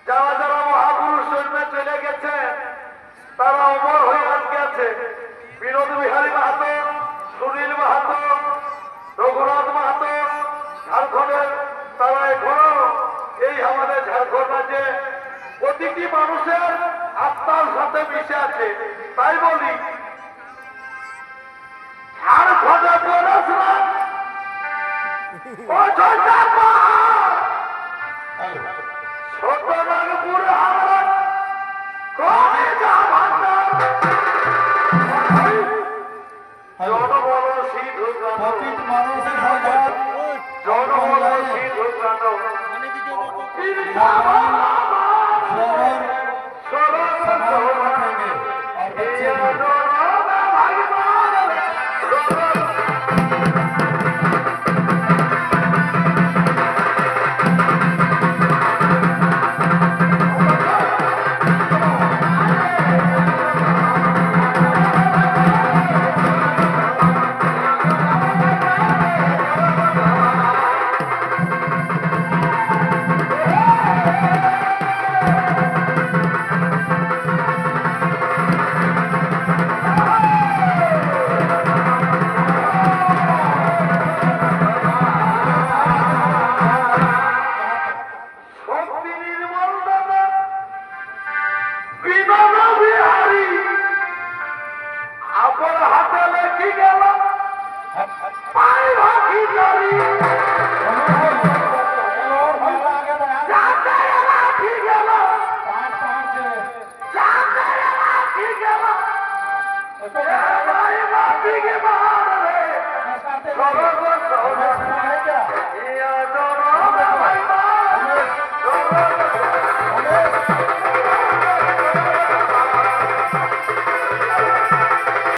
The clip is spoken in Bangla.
যারা যারা মহাপুরুষ জন্মে চলে গেছে তারা অমর হয়ে আজকে আছে। বিনোদ বিহারী মাহাতো, সুনীল মাহাতো, রঘুনাথ মাহাতো ঝাড়খণ্ডের, তারা এখনো এই আমাদের ঝাড়খণ্ড রাজ্যে প্রতিটি মানুষের আত্মার সাথে মিশে আছে। তাই বলি ঝাড়খণ্ডে পড়েছিলাম ছোট নাগপুর হাওড়া কমে যা ভান্ডার জনবল সিধু পতিত মানুষের সরকার জনবল সিধু সরকার